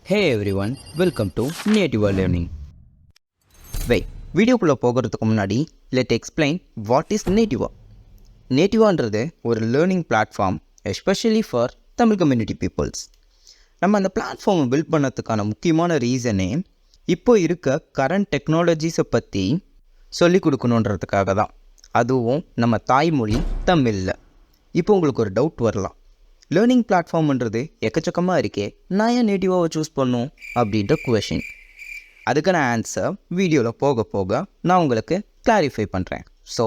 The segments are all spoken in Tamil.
Hey everyone, welcome to Native Learning. Wait, வீடியோக்குள்ளே போகிறதுக்கு முன்னாடி let explain what is Nativa. நேட்டிவான்றது ஒரு learning platform especially for Tamil community peoples. நம்ம அந்த பிளாட்ஃபார்மை பில்ட் பண்ணதுக்கான முக்கியமான ரீசனே இப்போ இருக்க கரண்ட் டெக்னாலஜிஸை பற்றி சொல்லிக் கொடுக்கணுன்றதுக்காக தான். அதுவும் நம்ம தாய்மொழி தமிழில். இப்போ உங்களுக்கு ஒரு டவுட் வரலாம், லேர்னிங் பிளாட்ஃபார்ம்ன்றது எக்கச்சக்கமாக இருக்கே, நான் ஏன் நேட்டிவாவை சூஸ் பண்ணும் அப்படின்ற குவெஷன். அதுக்கான ஆன்சர் வீடியோவில் போக போக நான் உங்களுக்கு கிளாரிஃபை பண்ணுறேன். So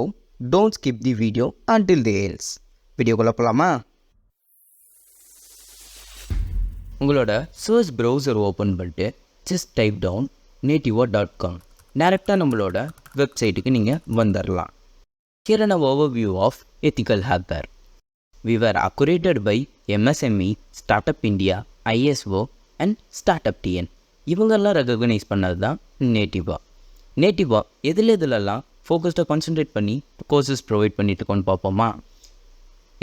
don't skip the video until the else. வீடியோக்குள்ளே போகலாமா? உங்களோட சர்ச் ப்ரௌசர் ஓப்பன் பண்ணிட்டு ஜஸ்ட் டைப் டவுன் nativa.com. டேரெக்டாக நம்மளோட வெப்சைட்டுக்கு நீங்கள் வந்துடலாம். Here an overview of ethical hacker. We were accredited by MSME, Startup India, ISO and Startup TN. இவங்கெல்லாம் ரெகக்னைஸ் பண்ணது தான் நேட்டிவா. நேட்டிவா எதுலெல்லாம் ஃபோக்கஸ்டாக கான்சன்ட்ரேட் பண்ணி கோர்சஸ் ப்ரொவைட் பண்ணிட்டு இருக்கோன்னு பார்ப்போமா?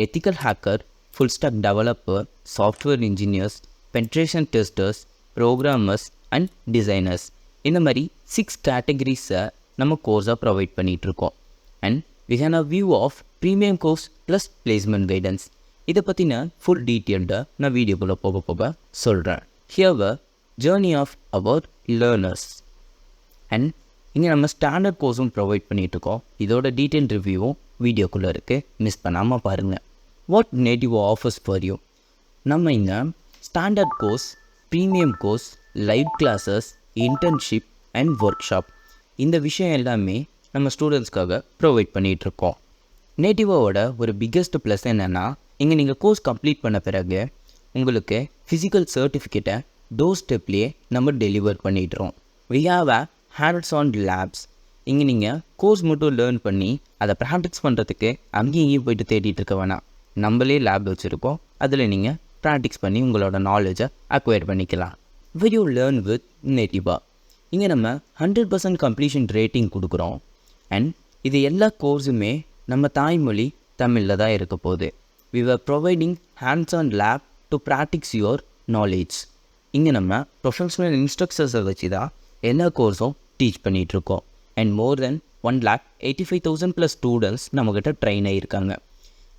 Ethical hacker, full stock developer, software engineers, penetration testers, programmers and designers, இந்த மாதிரி 6 கேட்டகரிஸை நம்ம கோர்ஸாக ப்ரொவைட் பண்ணிகிட்ருக்கோம். And we have a view of premium course plus placement guidance. இதை பற்றின ஃபுல் டீட்டெயில்டாக நான் வீடியோக்குள்ளே போக போக சொல்கிறேன். Here journey of our learners. And இங்கே நம்ம ஸ்டாண்டர்ட் கோர்ஸும் ப்ரொவைட் பண்ணிகிட்ருக்கோம். இதோட டீட்டெயில் ரிவ்யூவும் வீடியோக்குள்ளே இருக்குது, மிஸ் பண்ணாமல் பாருங்கள். What native offers for you? நம்ம இங்கே standard course, premium course, live classes, internship and work shop, இந்த விஷயம் எல்லாமே நம்ம ஸ்டூடெண்ட்ஸ்க்காக ப்ரொவைட் பண்ணிகிட்ருக்கோம். நேட்டிவாவோட ஒரு பிக்கெஸ்ட் ப்ளஸ் என்னென்னா, இங்கே நீங்கள் கோர்ஸ் கம்ப்ளீட் பண்ண பிறகு உங்களுக்கு ஃபிசிக்கல் சர்டிஃபிகேட்டை டோர் ஸ்டெப்லேயே நம்ம டெலிவர் பண்ணிடுறோம். We have a hands on labs. இங்கே நீங்கள் கோர்ஸ் மட்டும் லேர்ன் பண்ணி அதை ப்ராக்டிஸ் பண்ணுறதுக்கு அங்கேயும் போய்ட்டு தேடிட்டு இருக்க வேணாம். நம்மளே லேப் வச்சுருக்கோம், அதில் நீங்கள் ப்ராக்டிஸ் பண்ணி உங்களோட நாலேஜை அக்வயர் பண்ணிக்கலாம். வில் யூ லேர்ன் வித் நேட்டிவா? இங்கே நம்ம 100% கம்ப்ளீஷன் ரேட்டிங் கொடுக்குறோம். அண்ட் இது எல்லா கோர்ஸுமே நம்ம தாய்மொழி தமிழில் தான் இருக்க போகுது. We are providing hands on lab to practice your knowledge. இங்கே நம்ம ப்ரொஃபஷனல் இன்ஸ்ட்ரக்டர்ஸை வச்சு தான் எல்லா கோர்ஸும் டீச் பண்ணிகிட்ருக்கோம். அண்ட் மோர் தென் 1,85,000+ ஸ்டூடெண்ட்ஸ் நம்மக்கிட்ட ட்ரெயின் ஆகியிருக்காங்க.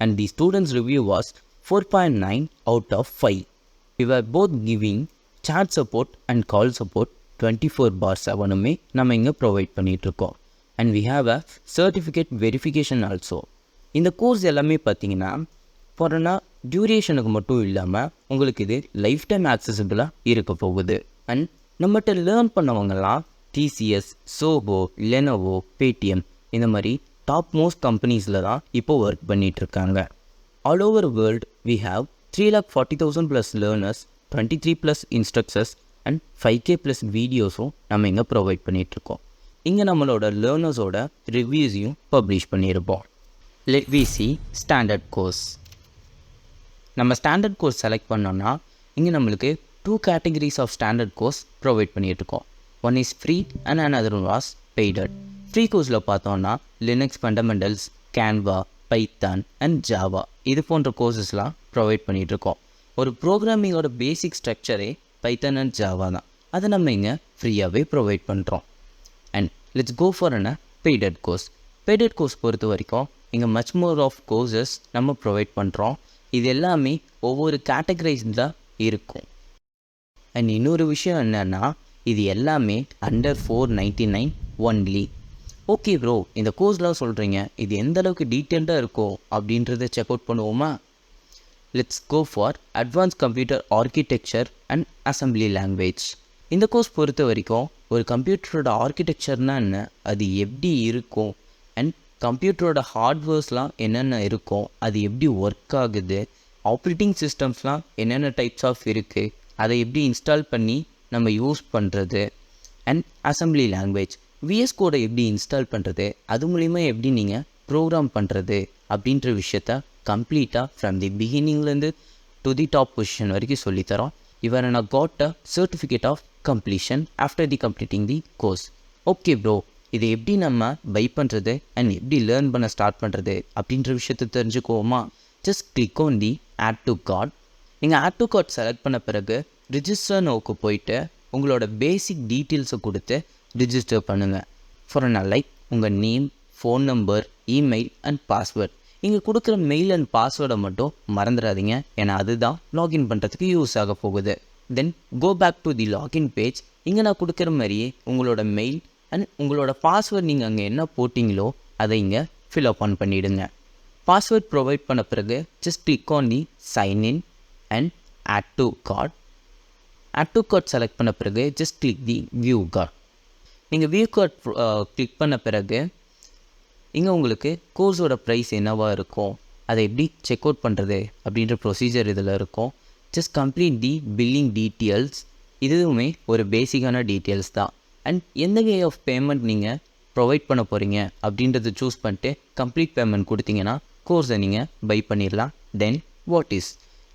And the students review was 4.9 out of 5. We are both giving chat support and call support 24/7 நம்ம இங்கே ப்ரொவைட் பண்ணிகிட்ருக்கோம். And we have a certificate verification also. இந்த கோர்ஸ் எல்லாமே பார்த்தீங்கன்னா ஃபார்னா டியூரேஷனுக்கு மட்டும் இல்லாமல் உங்களுக்கு இது லைஃப் டைம் ஆக்சசிபிளாக இருக்க போகுது. அண்ட் நம்மகிட்ட லேர்ன் பண்ணவங்கலாம் டிசிஎஸ், சோபோ, லெனோவோ, பேடிஎம், இந்த மாதிரி டாப் மோஸ்ட் கம்பெனிஸில் தான் இப்போது ஒர்க் பண்ணிகிட்ருக்காங்க. All over world we have 3,40,000+ learners, 23+ instructors and 5K+ வீடியோஸும் நம்ம இங்கே ப்ரொவைட் பண்ணிகிட்ருக்கோம். இங்கே நம்மளோட லேர்னர்ஸோட ரிவ்யூஸையும் பப்ளிஷ் பண்ணியிருப்போம். Let we see standard course. நம்ம ஸ்டாண்டர்ட் கோர்ஸ் செலக்ட் பண்ணோன்னா இங்கே நம்மளுக்கு 2 categories of standard course provide பண்ணிகிட்ருக்கோம். One is free and another was paided. Free கோர்ஸில் பார்த்தோன்னா Linux fundamentals, Canva, Python and Java, இது போன்ற கோர்ஸஸ்லாம் ப்ரொவைட் பண்ணிகிட்ருக்கோம். ஒரு ப்ரோக்ராமிங்கோட பேசிக் ஸ்ட்ரக்சரே பைத்தான் அண்ட் ஜாவா தான். அதை நம்ம இங்கே ஃப்ரீயாகவே ப்ரொவைட் பண்ணுறோம். And let's go for a paided course. Paided course பொறுத்த வரைக்கும் இங்கே மச் மோர் ஆஃப் கோர்சஸ் நம்ம ப்ரொவைட் பண்ணுறோம். இது எல்லாமே ஒவ்வொரு கேட்டகரைஸ் தான் இருக்கும். அண்ட் இன்னொரு விஷயம் என்னென்னா, இது எல்லாமே அண்டர் 499 ஒன்லி. ஓகே ப்ரோ, இந்த கோர்ஸ்லாம் சொல்கிறீங்க, இது எந்த அளவுக்கு டீட்டெயில்டாக இருக்கோ அப்படின்றத செக் அவுட் பண்ணுவோமா? Let's go for advance computer architecture and assembly language. இந்த கோர்ஸ் பொறுத்த வரைக்கும் ஒரு கம்ப்யூட்டரோட ஆர்கிடெக்சர்னால் என்ன, அது எப்படி இருக்கும், அண்ட் கம்ப்யூட்டரோட ஹார்ட்வேர்ஸ்லாம் என்னென்ன இருக்கும், அது எப்படி ஒர்க் ஆகுது, ஆப்ரேட்டிங் சிஸ்டம்ஸ்லாம் என்னென்ன டைப்ஸ் ஆஃப் இருக்குது, அதை எப்படி இன்ஸ்டால் பண்ணி நம்ம யூஸ் பண்ணுறது, அண்ட் அசம்பிளி லாங்குவேஜ் விஎஸ் கோடை எப்படி இன்ஸ்டால் பண்ணுறது, அது மூலிமா எப்படி நீங்கள் ப்ரோக்ராம் பண்ணுறது அப்படின்ற விஷயத்த கம்ப்ளீட்டாக ஃப்ரம் தி பிகினிங்லேருந்து டு தி டாப் பொசிஷன் வரைக்கும் சொல்லித்தரோம். இவர் நான் got a certificate of completion after the completing the course. Okay bro, இதை எப்படி நம்ம பை பண்ணுறது அண்ட் எப்படி லேர்ன் பண்ண ஸ்டார்ட் பண்ணுறது அப்படின்ற விஷயத்த தெரிஞ்சுக்குவோமா? Just click on the add to cart. நீங்கள் ஆட் டு கார்ட் செலக்ட் பண்ண பிறகு ரிஜிஸ்டர் நோக்கு போயிட்டு உங்களோட பேசிக் டீட்டெயில்ஸை கொடுத்து ரிஜிஸ்டர் பண்ணுங்கள். ஃபார் லைக் உங்கள் name, phone number, email and password. இங்கே கொடுக்குற மெயில் அண்ட் பாஸ்வேர்டை மட்டும் மறந்துடாதீங்க, ஏன்னா அதுதான் லாகின் பண்ணுறதுக்கு யூஸ் ஆக போகுது. Then go back to the login page. இங்கே நான் கொடுக்குற மாதிரியே உங்களோட மெயில் அண்ட் உங்களோட பாஸ்வேர்ட் நீங்கள் அங்கே என்ன போட்டிங்களோ அதை இங்கே ஃபில்அப் பண்ணிவிடுங்க. பாஸ்வேர்ட் ப்ரொவைட் பண்ண பிறகு just click on the sign in and add to cart. Add to cart select பண்ண பிறகு just click the view cart. நீங்கள் வியூ கார்ட் கிளிக் பண்ண பிறகு இங்கே உங்களுக்கு கோர்ஸோட ப்ரைஸ் என்னவாக இருக்கும், அதை எப்படி செக் அவுட் பண்ணுறது அப்படின்ற ப்ரொசீஜர் இதில் இருக்கும். ஜஸ்ட் கம்ப்ளீட் தி பில்லிங் டீட்டெயில்ஸ். இதுவுமே ஒரு பேசிக்கான டீட்டெயில்ஸ் தான். அண்ட் எந்த வே ஆஃப் பேமெண்ட் நீங்கள் ப்ரொவைட் பண்ண போகிறீங்க அப்படின்றத சூஸ் பண்ணிட்டு கம்ப்ளீட் பேமெண்ட் கொடுத்தீங்கன்னா கோர்ஸை நீங்கள் பை பண்ணிடலாம். தென்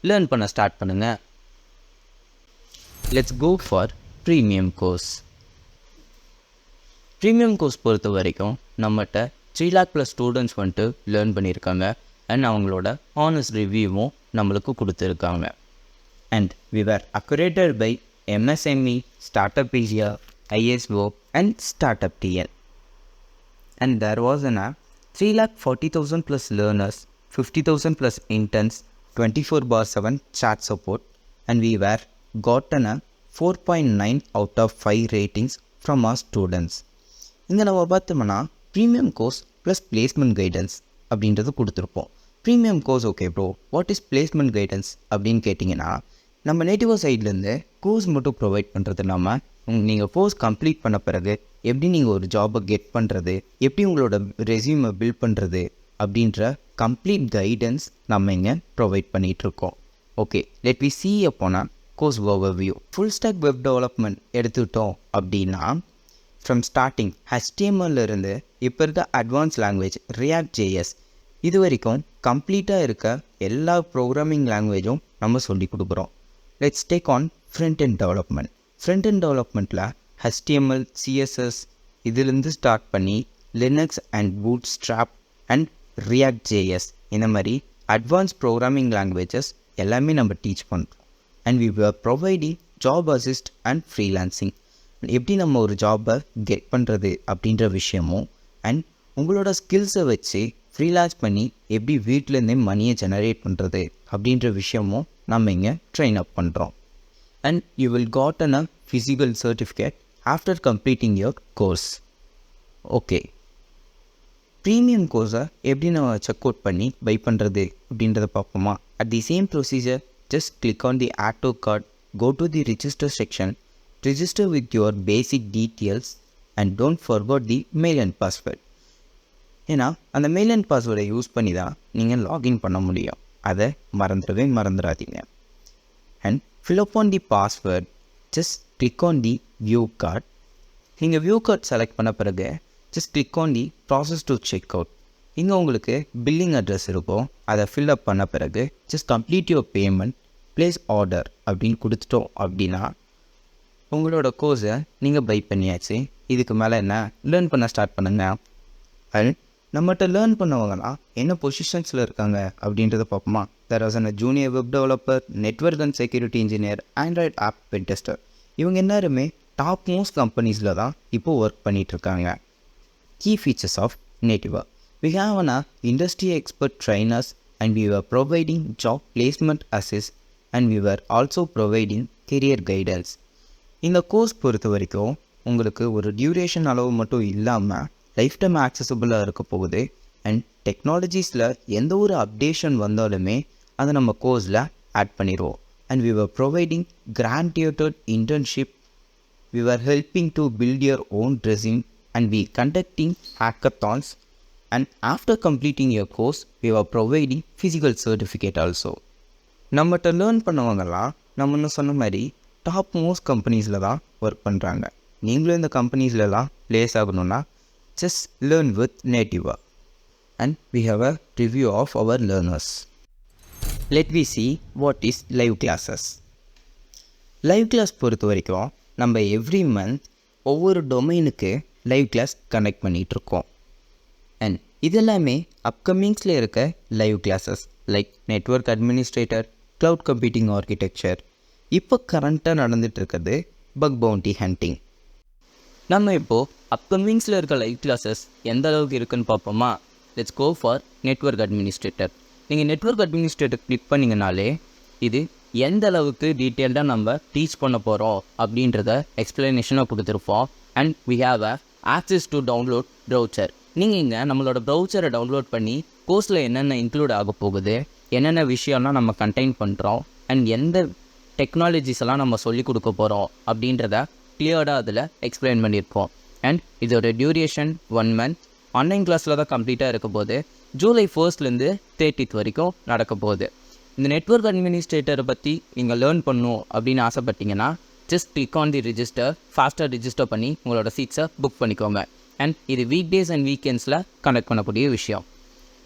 லேர்ன் பண்ண ஸ்டார்ட் பண்ணுங்கள். Let's go for premium course. Premium course பொறுத்த வரைக்கும் நம்மகிட்ட 3 lakh+ ஸ்டூடெண்ட்ஸ் வந்துட்டு லேர்ன் பண்ணியிருக்காங்க. அண்ட் அவங்களோட ஆனஸ்ட் ரிவ்யூவும் நம்மளுக்கு கொடுத்துருக்காங்க. And we were accredited by MSME, Startupedia, ISO and Startup TL. And there was an 3,40,000+ learners, 50,000+ interns, 24/7 chat support, and we were gotten a 4.9 out of 5 ratings from our students. இங்கே நம்ம பார்த்தோம்னா premium course plus placement guidance அப்படின்றது கொடுத்துருப்போம். Premium course okay bro, what is placement guidance அப்படின்னு கேட்டிங்கன்னா, நம்ம நேட்டிவ் சைட்லேருந்து கோர்ஸ் மட்டும் ப்ரொவைட் பண்ணுறது இல்லாமல் நீங்கள் கோர்ஸ் கம்ப்ளீட் பண்ண பிறகு எப்படி நீங்கள் ஒரு ஜாபை கெட் பண்ணுறது, எப்படி உங்களோட ரெஸ்யூமை பில்ட் பண்ணுறது அப்படின்ற கம்ப்ளீட் கைடன்ஸ் நம்ம இங்கே ப்ரொவைட் பண்ணிகிட்ருக்கோம். Okay, let we see upon a course overview. Full stack web development எடுத்துக்கிட்டோம் அப்படின்னா, ஃப்ரம் ஸ்டார்டிங் HTML இருந்து இப்போ இருக்க அட்வான்ஸ் லாங்குவேஜ் React.js இது வரைக்கும் கம்ப்ளீட்டாக இருக்க எல்லா ப்ரோக்ராமிங் லாங்குவேஜும் நம்ம சொல்லி கொடுக்குறோம். Let's take on front and development. Front and டெவலப்மெண்ட்டில் HTML, CSS இதிலேருந்து ஸ்டார்ட் பண்ணி Linux and Bootstrap and React.js இந்த மாதிரி அட்வான்ஸ் ப்ரோக்ராமிங் லாங்குவேஜஸ் எல்லாமே நம்ம டீச் பண்ணுறோம். And we are providing job assist and freelancing. எப்படி நம்ம ஒரு ஜாபை கெட் பண்ணுறது அப்படின்ற விஷயமும், அண்ட் உங்களோட ஸ்கில்ஸை வச்சு ஃப்ரீலான்ஸ் பண்ணி எப்படி வீட்டிலேருந்தே மணியை ஜெனரேட் பண்ணுறது அப்படின்ற விஷயமும் நம்ம இங்கே ட்ரெயின் அப் பண்ணுறோம். And you will cotton a physical certificate after completing your course. Okay, premium கோர்ஸை எப்படி நம்ம செக் அவுட் பண்ணி பை பண்ணுறது அப்படின்றத பார்ப்போமா? At the same procedure, just click on the add to cart, go to the register section, register with your basic details and don't forget the mail and password. ஏன்னா அந்த மெயில் அண்ட் பாஸ்வேர்டை யூஸ் பண்ணி தான் நீங்கள் லாகின் பண்ண முடியும். அதை மறந்துடாதீங்க. And fill up on the password, just click on the view card. நீங்கள் வியூ கார்ட் செலக்ட் பண்ண பிறகு just click on the process to check out. இங்கே உங்களுக்கு பில்லிங் அட்ரஸ் இருக்கும். அதை fill up பண்ண பிறகு just complete your payment, place order அப்படின்னு கொடுத்துட்டோம் அப்படின்னா உங்களோட கோர்ஸை நீங்கள் பை பண்ணியாச்சு. இதுக்கு மேலே என்ன, லேர்ன் பண்ண ஸ்டார்ட் பண்ணுங்க. அண்ட் நம்மகிட்ட லேர்ன் பண்ணவங்கன்னா என்ன பொசிஷன்ஸில் இருக்காங்க அப்படின்றத பார்ப்போமா? There was a junior web developer, network and security engineer, Android app pen tester. இவங்க எல்லாருமே டாப் மோஸ்ட் கம்பெனிஸில் தான் இப்போது ஒர்க் பண்ணிகிட்ருக்காங்க. கீ ஃபீச்சர்ஸ் ஆஃப் நேட்டிவா: we have an industry expert trainers and we were providing job placement assist and we were also providing career guidance. இந்த கோர்ஸ் பொறுத்த வரைக்கும் உங்களுக்கு ஒரு டியூரேஷன் அளவு மட்டும் இல்லாமல் லைஃப் டைம் ஆக்சசபிளாக இருக்க போகுது. அண்ட் டெக்னாலஜிஸில் எந்த ஒரு அப்டேஷன் வந்தாலுமே அதை நம்ம கோர்ஸில் ஆட் பண்ணிடுவோம். And we are providing guaranteed internship, we are helping to build your own resume and we conducting hackathons. And after completing your course we are providing physical certificate also. நம்மகிட்ட லேர்ன் பண்ணவங்கலாம் நம்ம இன்னும் சொன்ன மாதிரி டாப் மோஸ்ட் கம்பெனிஸில் தான் ஒர்க் பண்ணுறாங்க. நீங்களும் இந்த கம்பெனிஸ்லலாம் ப்ளேஸ் ஆகணும்னா just learn with Nativa. And we have a review of our learners. Let me see what is live classes. Live class பொறுத்த வரைக்கும் நம்ம எவ்ரி மந்த் ஒவ்வொரு டொமைனுக்கு லைவ் கிளாஸ் கனெக்ட் பண்ணிகிட்ருக்கோம். அண்ட் இதெல்லாமே அப்கமிங்ஸில் இருக்க live classes like network administrator, cloud computing architecture, இப்போ கரண்ட்டாக நடந்துகிட்டு இருக்கிறது பக் பவுண்டி ஹண்டிங். நம்ம இப்போது அப்கமிங்ஸில் இருக்க லைவ் கிளாஸஸ் எந்த அளவுக்கு இருக்குன்னு பார்ப்போமா? Let's go for network administrator. நீங்கள் நெட்வொர்க் அட்மினிஸ்ட்ரேட்டர் கிளிக் பண்ணிங்கனாலே இது எந்த அளவுக்கு டீட்டெயில்டாக நம்ம டீச் பண்ண போகிறோம் அப்படின்றத எக்ஸ்ப்ளனேஷனாக கொடுத்துருப்போம். And we have access to download browser. நீங்கள் இங்கே நம்மளோட ப்ரௌச்சரை டவுன்லோட் பண்ணி கோர்ஸில் என்னென்ன இன்க்ளூட் ஆக போகுது, என்னென்ன விஷயம்லாம் நம்ம கண்டெயின் பண்ணுறோம், அண்ட் எந்த டெக்னாலஜிஸ் எல்லாம் நம்ம சொல்லிக் கொடுக்க போகிறோம் அப்படின்றத கிளியர்டாக அதில் எக்ஸ்பிளைன் பண்ணியிருப்போம். அண்ட் இதோட டியூரேஷன் 1 month. ஆன்லைன் கிளாஸில் தான் கம்ப்ளீட்டாக இருக்க போது. July 1st வரைக்கும் நடக்க போகுது. இந்த நெட்வொர்க் அட்மினிஸ்ட்ரேட்டரை பற்றி நீங்கள் லேர்ன் பண்ணணும் அப்படின்னு ஆசைப்பட்டீங்கன்னா just click on the register. ஃபாஸ்ட்டாக ரிஜிஸ்டர் பண்ணி உங்களோட சீட்ஸை புக் பண்ணிக்கோங்க. அண்ட் இது வீக் டேஸ் அண்ட் வீக்கெண்ட்ஸில் கனெக்ட் பண்ணக்கூடிய விஷயம்.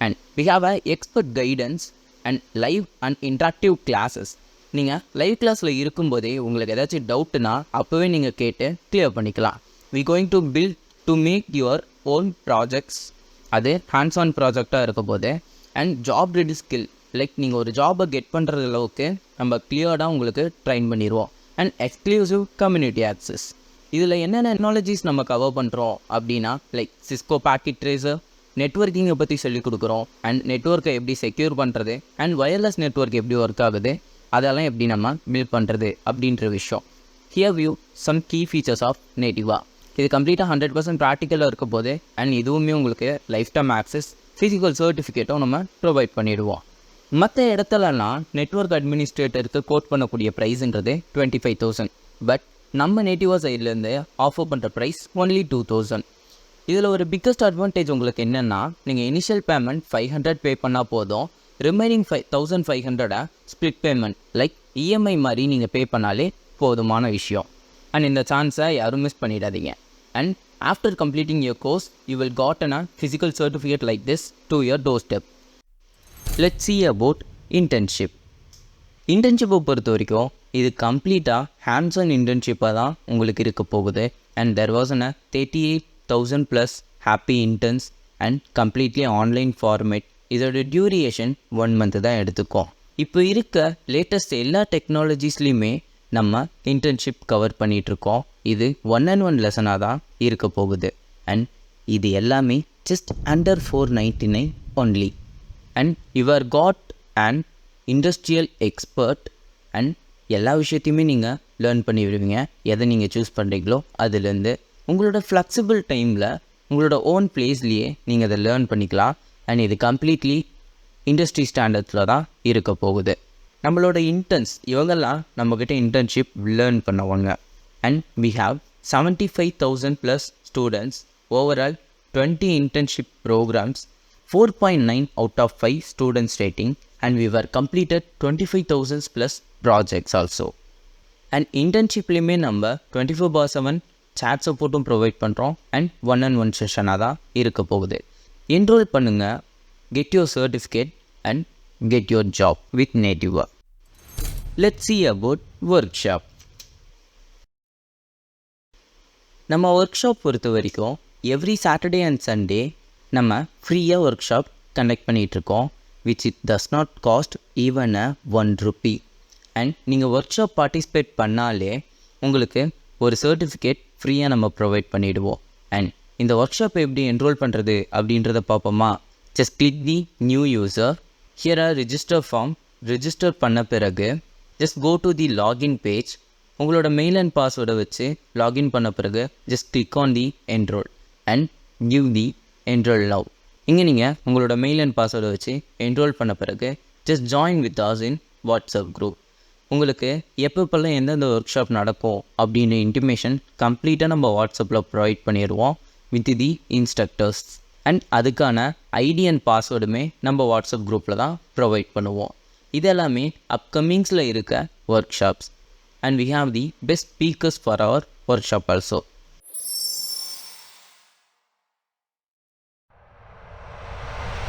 And we have expert guidance and live and interactive classes. நீங்கள் லைவ் கிளாஸில் இருக்கும்போதே உங்களுக்கு ஏதாச்சும் டவுட்டுனா அப்போவே நீங்கள் கேட்டு கிளியர் பண்ணிக்கலாம். We going to build to make your own projects. அது ஹேண்ட்ஸ் ஆன் ப்ராஜெக்டாக இருக்க போது. And job ready skill, like நீங்கள் ஒரு ஜாபை கெட் பண்ணுற அளவுக்கு நம்ம கிளியர்டாக உங்களுக்கு ட்ரைன் பண்ணிடுவோம். And exclusive community access. இதில் என்னென்ன டெக்னாலஜிஸ் நம்ம கவர் பண்ணுறோம் அப்படின்னா லைக் சிஸ்கோ பாக்கெட் ட்ரேசர், நெட்வொர்க்கிங்கை பற்றி சொல்லிக் கொடுக்குறோம். அண்ட் நெட்வொர்க்கை எப்படி செக்யூர் பண்ணுறது, அண்ட் வயர்லெஸ் நெட்வொர்க் எப்படி ஒர்க் ஆகுது, அதெல்லாம் எப்படி நம்ம பில்ட் பண்ணுறது அப்படின்ற விஷயம். Here view some key features of நேட்டிவா. இது கம்ப்ளீட்டாக 100% ப்ராக்டிக்கலாக இருக்க போது. அண்ட் இதுவுமே உங்களுக்கு லைஃப் டைம் ஆக்சஸ், ஃபிசிக்கல் சர்டிஃபிகேட்டும் நம்ம ப்ரொவைட் பண்ணிவிடுவோம். மற்ற இடத்துலலாம் நெட்வொர்க் அட்மினிஸ்ட்ரேட்டருக்கு கோட் பண்ணக்கூடிய ப்ரைஸுன்றது 25,000. பட் நம்ம நேட்டிவா சைட்லேருந்து ஆஃபர் பண்ணுற ப்ரைஸ் only 2,000. இதில் ஒரு பிக்கஸ்ட் அட்வான்டேஜ் உங்களுக்கு என்னென்னா, நீங்கள் இனிஷியல் பேமெண்ட் 500 பே பண்ணால் போதும். Remaining 1,500 split payment like EMI மாதிரி நீங்கள் பே பண்ணாலே போதுமான விஷயம். அண்ட் இந்த சான்ஸை யாரும் மிஸ் பண்ணிடாதீங்க. And after completing your course you will cotton a physical certificate like this to your door step. Let's see about internship. இன்டர்ன்ஷிப்பை பொறுத்த வரைக்கும் இது கம்ப்ளீட்டாக ஹேண்ட்ஸ் ஆன் இன்டர்ன்ஷிப்பாக தான் உங்களுக்கு இருக்க போகுது. And there was a 38,000+ happy interns and completely online format. இதோட டியூரேஷன் 1 month தான் எடுத்துக்கும். இப்போ இருக்க லேட்டஸ்ட் எல்லா டெக்னாலஜிஸ்லையுமே நம்ம இன்டர்ன்ஷிப் கவர் பண்ணிகிட்ருக்கோம். இது 1-on-1 லெசனாக தான் இருக்க போகுது. அண்ட் இது எல்லாமே just under 499 only. And your got and industrial expert. And எல்லா விஷயத்தையுமே நீங்கள் லேர்ன் பண்ணி விடுவீங்க. எதை நீங்கள் சூஸ் பண்ணுறீங்களோ அதுலேருந்து உங்களோட ஃப்ளெக்சிபிள் டைமில் உங்களோட ஓன் பிளேஸ்லேயே நீங்கள் அதை லேர்ன் பண்ணிக்கலாம். அண்ட் இது கம்ப்ளீட்லி இண்டஸ்ட்ரி ஸ்டாண்டர்ட்ஸில் தான் இருக்க போகுது. நம்மளோட இன்டர்ன்ஸ் இவங்கெல்லாம் நம்மக்கிட்ட இன்டர்ன்ஷிப் லேர்ன் பண்ணுவாங்க. And we have 75,000+ students. Overall 20 internship programs, 4.9 out of 5 students rating. And we were completed 25,000+ projects also. And internshipலையுமே நம்ம 24/7 chat சப்போர்ட்டும் ப்ரொவைட் பண்ணுறோம். அண்ட் 1-on-1 செஷனாக தான் இருக்க போகுது. என்ரோல் பண்ணுங்கள், get your certificate and get your job with Nativa. Let's see about workshop. நம்ம ஒர்க் ஷாப் பொறுத்த வரைக்கும் எவ்ரி சாட்டர்டே அண்ட் சண்டே நம்ம ஃப்ரீயாக ஒர்க் ஷாப் கண்டக்ட் பண்ணிகிட்ருக்கோம். which it does not cost even a 1 rupee. And நீங்கள் ஒர்க் ஷாப் பார்ட்டிசிபேட் பண்ணாலே உங்களுக்கு ஒரு சர்டிஃபிகேட் ஃப்ரீயாக நம்ம ப்ரொவைட் பண்ணிவிடுவோம். அண்ட் இந்த ஒர்க் ஷாப்பை எப்படி என்ரோல் பண்ணுறது அப்படின்றத பார்ப்போமா? Just click the new user. Here our register form. Register பண்ண பிறகு just go to the login page. உங்களோட மெயில் அண்ட் பாஸ்வேர்டை வச்சு லாகின் பண்ண பிறகு just click on the enrol and give the enrol now. இங்கே நீங்கள் உங்களோட மெயில் அண்ட் பாஸ்வேர்டை வச்சு என்ரோல் பண்ண பிறகு just join with us in WhatsApp group. உங்களுக்கு எப்பப்பெல்லாம் எந்தெந்த ஒர்க் ஷாப் நடக்கும் அப்படின்ற இன்டிமேஷன் கம்ப்ளீட்டாக நம்ம வாட்ஸ்அப்பில் ப்ரொவைட் பண்ணிடுவோம் வித் தி இன்ஸ்ட்ரக்டர்ஸ். அண்ட் அதுக்கான ஐடி அண்ட் பாஸ்வேர்டுமே நம்ம வாட்ஸ்அப் குரூப்பில் தான் ப்ரொவைட் பண்ணுவோம். இதெல்லாமே அப்கமிங்ஸில் இருக்க workshops. And we have the best speakers for our workshop also.